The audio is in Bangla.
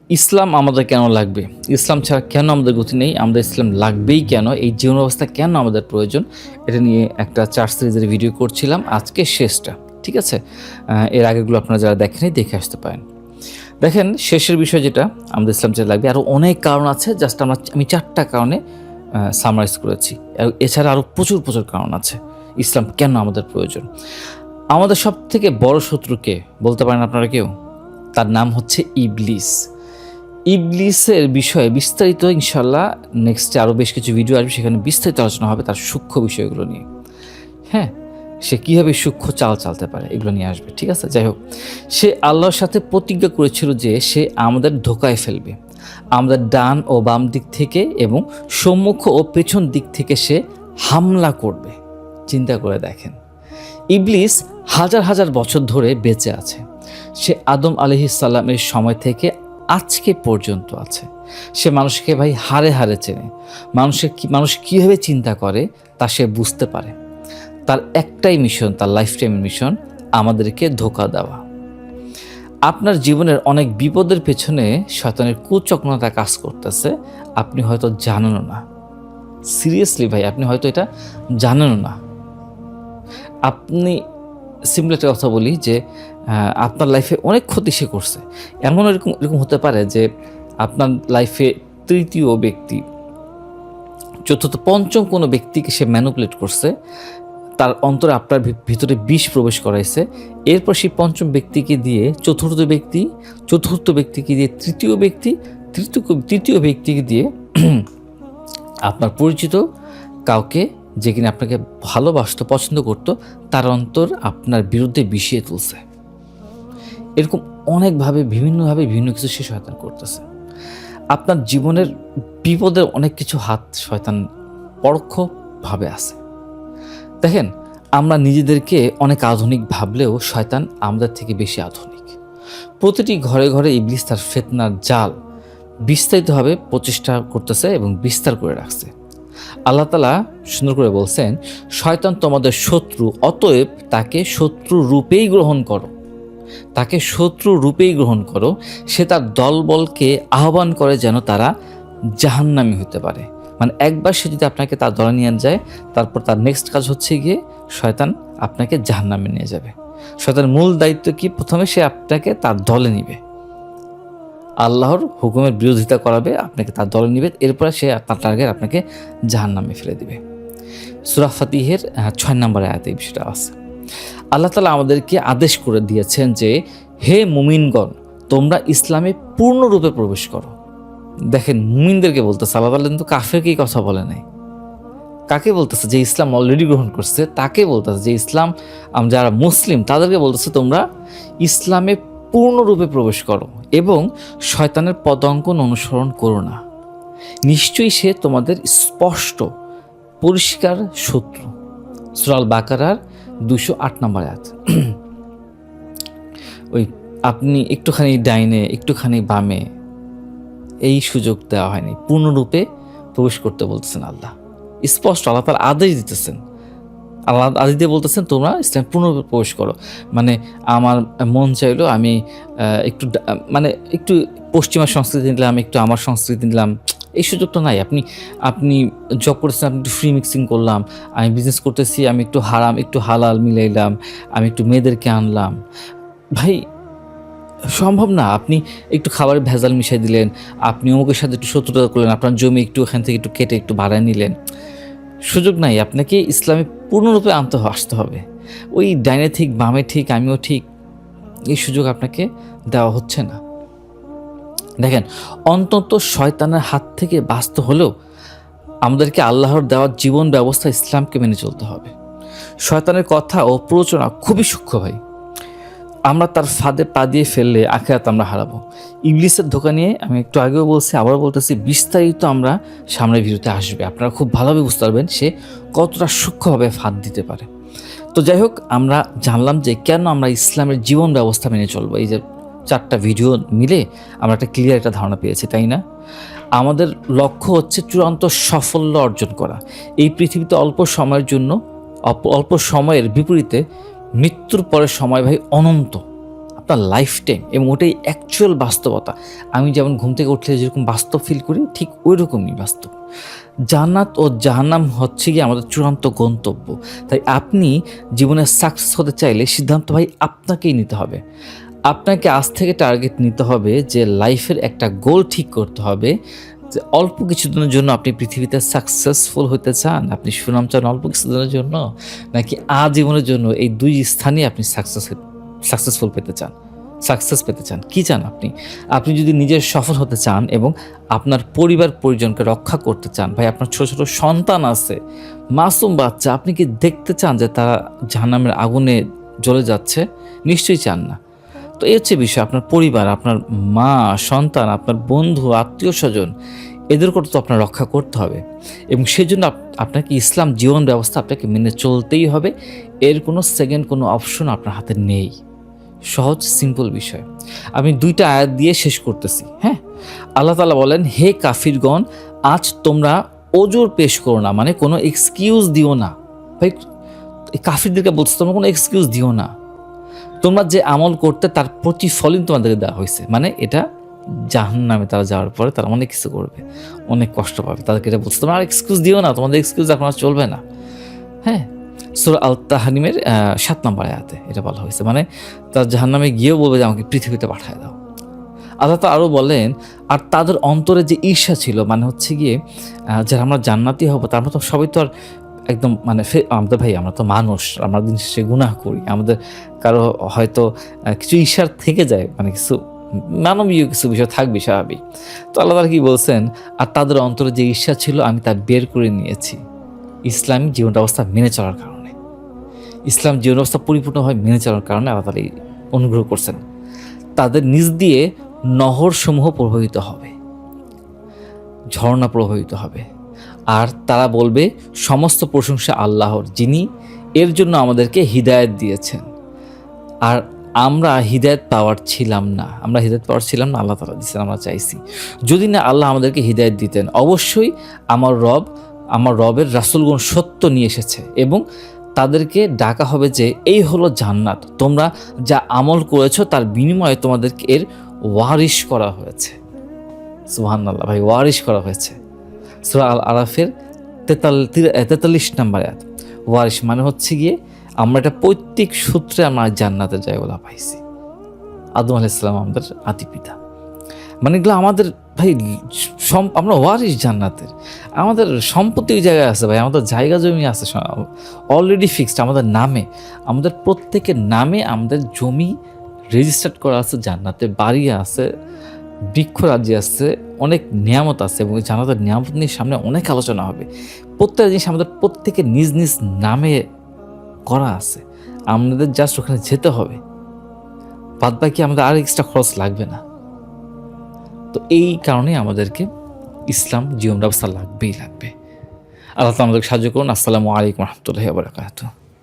ইসলাম আমাদের কেন লাগবে, ইসলাম ছাড়া কেন আমাদের গতি নেই, আমাদের ইসলাম লাগবেই কেন, এই জীবন ব্যবস্থা কেন আমাদের প্রয়োজন, এটা নিয়ে একটা 4 সিরিজের ভিডিও করছিলাম। আজকে শেষটা, ঠিক আছে? এর আগেগুলো আপনারা যারা দেখেনি দেখে আসতে পারেন। দেখেন, শেষের বিষয় যেটা, আমাদের ইসলাম ছাড়া লাগবে আরও অনেক কারণ আছে। জাস্ট আমি 4টা কারণে সামারাইজ করেছি। এছাড়া আরও প্রচুর প্রচুর কারণ আছে ইসলাম কেন আমাদের প্রয়োজন। আমাদের সব থেকে বড় শত্রুকে বলতে পারেন আপনারা কেউ? তার নাম হচ্ছে ইবলিস। ইবলিসের বিষয়ে বিস্তারিত ইনশাল্লাহ নেক্সটে আরও বেশ কিছু ভিডিও আসবে, সেখানে বিস্তারিত আলোচনা হবে তার সূক্ষ্ম বিষয়গুলো নিয়ে। হ্যাঁ, সে কীভাবে সূক্ষ্ম চাল চালতে পারে এগুলো নিয়ে আসবে, ঠিক আছে? যাই হোক, সে আল্লাহর সাথে প্রতিজ্ঞা করেছিল যে সে আমাদের ধোকায় ফেলবে, আমাদের ডান ও বাম দিক থেকে এবং সম্মুখ ও পেছন দিক থেকে সে হামলা করবে। চিন্তা করে দেখেন, ইবলিস হাজার হাজার বছর ধরে বেঁচে আছে। সে আদম আলাইহিসসালামের সময় থেকে আজকে পর্যন্ত আছে। সে মানুষকে ভাই হারে হারে চেনে। মানুষ কীভাবে চিন্তা করে তা সে বুঝতে পারে। তার একটাই মিশন, তার লাইফ টাইমের মিশন, আমাদেরকে ধোঁকা দেওয়া। আপনার জীবনের অনেক বিপদের পেছনে শয়তানের কুচক্রতা কাজ করতেছে, আপনি হয়তো জানেনও না। সিরিয়াসলি ভাই, আপনি হয়তো এটা জানেনও না। আপনি সিম্পল একটা কথা বলি যে আপনার লাইফে অনেক ক্ষতি সে করছে। এরকম হতে পারে যে আপনার লাইফে তৃতীয় ব্যক্তি, চতুর্থ, পঞ্চম কোনো ব্যক্তিকে সে ম্যানুপুলেট করছে, তার অন্তরে আপনার ভিতরে বিষ প্রবেশ করাইছে। এরপর সেই পঞ্চম ব্যক্তিকে দিয়ে চতুর্থ ব্যক্তিকে দিয়ে তৃতীয় ব্যক্তিকে দিয়ে আপনার পরিচিত কাউকে, যে কিনা আপনাকে ভালোবাসত, পছন্দ করত, তার অন্তর আপনার বিরুদ্ধে বিষিয়ে তুলছে। এরকম অনেকভাবে বিভিন্নভাবে বিভিন্ন কিছু সে শয়তান করতেছে। আপনার জীবনের বিপদের অনেক কিছু হাত শয়তান পরোক্ষভাবে আছে। দেখেন, আমরা নিজেদেরকে অনেক আধুনিক ভাবলেও শয়তান আমাদের থেকে বেশি আধুনিক। প্রতিটি ঘরে ঘরে ইবলিস তার ফিতনার জাল বিস্তারিতভাবে প্রচেষ্টা করতেছে এবং বিস্তার করে রাখছে। আল্লাহ তাআলা সুন্দর করে বলছেন, শয়তান তোমাদের শত্রু, অতএব তাকে শত্রু রূপেই গ্রহণ করো। সে তার দলবলকে আহ্বান করে যেন তারা জাহান্নামী হতে পারে। মানে একবার সে যদি আপনাকে তার দলে নিয়ে যায়, তারপর তার নেক্সট কাজ হচ্ছে গিয়ে শয়তান আপনাকে জাহান্নামে নিয়ে যাবে। শয়তানের মূল দায়িত্ব কি? প্রথমে সে আপনাকে তার দলে নিবে, আল্লাহর হুকুমের বিরোধিতা করাবে, আপনাকে তার দলে নিবে, এরপরে সে তার টার্গেট আপনাকে জাহান্নামে ফেলে দিবে। সূরা ফাতিহের 6 নম্বর আয়াতে এই বিষয়টা আছে। আল্লাহ তাআলা আমাদেরকে আদেশ করে দিয়েছেন যে, হে মুমিনগণ, তোমরা ইসলামে পূর্ণরূপে প্রবেশ করো। দেখেন, মুমিনদেরকে বলতেছে, আল্লাহ তাআলা কিন্তু কাফেরকে কথা বলে নাই। কাকে বলতেছে? যে ইসলাম অলরেডি গ্রহণ করছে তাকে বলতেছে। যে ইসলাম যারা মুসলিম তাদেরকে বলতেছে, তোমরা ইসলামে পূর্ণরূপে প্রবেশ করো এবং শয়তানের পদাঙ্কন অনুসরণ করো না। নিশ্চয়ই সে তোমাদের স্পষ্ট পরিষ্কার শত্রু। সূরা আল বাকারার 208 নম্বর আয়াত। ওই আপনি একটুখানি ডাইনে একটুখানি বামে, এই সুযোগ দেওয়া হয়নি। পূর্ণরূপে প্রবেশ করতে বলতেছেন আল্লাহ, স্পষ্ট আল্লাহ তাআলা আদেশ দিতেছেন। আল্লাহ আদেশ দিয়ে বলতেছেন, তোমরা ইসলাম পূর্ণরূপে প্রবেশ করো। মানে আমার মন চাইলো আমি একটু পশ্চিমা সংস্কৃতি নিলাম, একটু আমার সংস্কৃতি নিলাম, এই সুযোগটা নাই। আপনি জব করতেছেন, আপনি একটু ফ্রি মিক্সিং করলাম। আমি বিজনেস করতেছি, আমি একটু হারাম একটু হালাল মিলাইলাম, আমি একটু মেয়েদেরকে আনলাম। ভাই, সম্ভব না। আপনি একটু খাবারে ভেজাল মিশাই দিলেন, আপনি অমুকের সাথে একটু শত্রুতা করলেন, আপনার জমি একটু এখান থেকে একটু কেটে একটু বাড়ায় নিলেন। সুযোগ নাই। আপনাকে ইসলামে পূর্ণরূপে আসতে হবে। ওই ডাইনে ঠিক বামে ঠিক আমিও ঠিক, এই সুযোগ আপনাকে দেওয়া হচ্ছে না। দেখেন, অন্তত শয়তানের হাত থেকে বাঁচতে হলেও আমাদেরকে আল্লাহর দেওয়ার জীবন ব্যবস্থা ইসলামকে মেনে চলতে হবে। শয়তানের কথা ও প্ররোচনা খুবই সূক্ষ্ম ভাই। আমরা তার ফাঁদে পা দিয়ে ফেললে আখিরাত আমরা হারাবো। ইবলিসের ধোঁকা নিয়ে আমি একটু আগেও বলছি, আবারও বলতেছি, বিস্তারিত আমরা সামনের ভিডিওতে আসবে। আপনারা খুব ভালোভাবে বুঝতে পারবেন সে কতটা সূক্ষ্মভাবে ফাঁদ দিতে পারে। তো যাই হোক, আমরা জানলাম যে কেন আমরা ইসলামের জীবন ব্যবস্থা মেনে চলবো। এই যে 4টা ভিডিও মিলে আমরা একটা ক্লিয়ার একটা ধারণা পেয়েছি, তাই না? আমাদের লক্ষ্য হচ্ছে চূড়ান্ত সাফল্য অর্জন করা। এই পৃথিবীতে অল্প সময়ের বিপরীতে মৃত্যুর পরের সময় ভাই অনন্ত। আপনার লাইফ টাইম, এবং ওটাই অ্যাকচুয়াল বাস্তবতা। আমি যেমন ঘুম থেকে উঠলে যেরকম বাস্তব ফিল করি, ঠিক ওই রকমই বাস্তব। জান্নাত ও জাহান্নাম হচ্ছে গিয়ে আমাদের চূড়ান্ত গন্তব্য। তাই আপনি জীবনে সাকসেস হতে চাইলে সিদ্ধান্ত ভাই আপনাকেই নিতে হবে। আপনাকে আজ থেকে টার্গেট নিতে হবে যে লাইফের একটা গোল ঠিক করতে হবে যে অল্প কিছুদিনের জন্য আপনি পৃথিবীতে সাকসেসফুল হতে চান, আপনি সুনাম চান অল্প কিছুদিনের জন্য, নাকি আজীবনের জন্য এই দুই স্থানেই আপনি সাকসেসফুল পেতে চান, সাকসেস পেতে চান? কি চান আপনি? আপনি যদি নিজের সফল হতে চান এবং আপনার পরিবার পরিজনকে রক্ষা করতে চান, ভাই আপনার ছোট ছোট সন্তান আছে, মাসুম বাচ্চা, আপনি কি দেখতে চান যে তারা জাহান্নামের আগুনে জ্বলে যাচ্ছে? নিশ্চয়ই চান না। তো এই হচ্ছে বিষয়। আপনার পরিবার, আপনার মা, সন্তান, আপনার বন্ধু, আত্মীয় স্বজন, এদেরকে তো আপনার রক্ষা করতে হবে, এবং সেজন্য আপনাকে ইসলাম জীবন ব্যবস্থা আপনাকে মেনে চলতেই হবে। এর কোনো সেকেন্ড কোনো অপশন আপনার হাতে নেই। সহজ সিম্পল বিষয়। আমি 2টা আয়াত দিয়ে শেষ করতেছি। হ্যাঁ, আল্লাহ তাআলা বলেন, হে কাফিরগণ, আজ তোমরা ওজর পেশ করো না, মানে কোনো এক্সকিউজ দিও না। ভাই কাফিরদেরকে বলছে তোমরা কোনো এক্সকিউজ দিও না, তোমরা যে আমল করতে তার প্রতিফলন তোমাদেরকে দেওয়া হয়েছে। মানে এটা জাহান্নামে তারা যাওয়ার পরে তারা অনেক কিছু করবে, অনেক কষ্ট পাবে, তাদেরকে এটা বলছে তোমরা আর এক্সকিউজ দিও না, তোমাদের এক্সকিউজ এখন আর চলবে না। হ্যাঁ, সূরা আল তাহরিমের 7 নম্বর আয়াতে এটা বলা হয়েছে। মানে তারা জাহান্নামে গিয়েও বলবে যে আমাকে পৃথিবীতে পাঠায় দাও। আল্লাহ তাআলা আরও বলেন, আর তাদের অন্তরে যে ঈর্ষা ছিল, মানে হচ্ছে গিয়ে যারা আমরা জান্নাতি হব, তার মতো সবাই তো আর একদম মানে আমাদের ভাই আমরা তো মানুষ, আমরা দিন শেষে গুনাহ করি, আমাদের কারো হয়তো কিছু ঈর্ষার থেকে যায়, মানে কিছু মানবীয় কিছু বিষয় থাকবে স্বাভাবিক। তো আল্লাহ তাআলা কি বলছেন, আর তাদের অন্তরে যে ঈর্ষা ছিল আমি তা বের করে নিয়েছি ইসলামী জীবন ব্যবস্থা মেনে চলার কারণে। ইসলাম জীবন ব্যবস্থা পরিপূর্ণভাবে মেনে চলার কারণে আল্লাহ তাআলা অনুগ্রহ করছেন। তাদের নিজ দিয়ে নহরসমূহ প্রবাহিত হবে, ঝর্ণা প্রবাহিত হবে, আর তারা বলবে সমস্ত প্রশংসা আল্লাহর, যিনি এর জন্য আমাদেরকে হিদায়াত দিয়েছেন। আর আমরা হিদায়াত পাওয়ার ছিলাম না, আল্লাহ তাআলা দিয়েছেন, আমরা চাইছি। যদি না আল্লাহ আমাদেরকে হিদায়াত দিতেন, অবশ্যই আমার রবের রাসূলগণ সত্য নিয়ে এসেছে, এবং তাদেরকে ডাকা হবে যে এই হলো জান্নাত, তোমরা যা আমল করেছো তার বিনিময়ে তোমাদেরকে এর ওয়ারিশ করা হয়েছে। সুবহানাল্লাহ ভাই, ওয়ারিশ করা হয়েছে। সূরা আল আরাফের 43 নম্বর আয়াত। ওয়ারিশ মানে হচ্ছে গিয়ে আমরা এটা পৈতৃক সূত্রে আমরা জান্নাতের জায়গা পাইছি। আদম আলাইহিস সালাম আমাদের আদি পিতা, মানে এগুলো আমাদের ভাই আমরা ওয়ারিশ জান্নাতের। আমাদের সম্পত্তি ওই জায়গায় আছে ভাই, আমাদের জায়গা জমি আছে অলরেডি ফিক্সড আমাদের নামে, আমাদের প্রত্যেকের নামে আমাদের জমি রেজিস্টার্ড করা আছে জান্নাতে, বাড়ি আছে, বৃক্ষরাজি আছে, অনেক নিয়ামত আছে, এবং জান্নাতের নিয়ামত নিয়ে সামনে অনেক আলোচনা হবে। প্রত্যেকটা জিনিস আমাদের প্রত্যেকের নিজ নিজ নামে করা আছে, আমাদের জাস্ট ওখানে যেতে হবে, বাদ বাকি আমাদের আর এক্সট্রা খরচ লাগবে না। তো এই কারণে আমাদেরকে ইসলাম জীবন ব্যবস্থা লাগবেই লাগবে। আল্লাহ তাআলা আমাদেরকে সাহায্য করুন। আসসালামু আলাইকুম ওয়া রাহমাতুল্লাহি ওয়া বারাকাতুহু।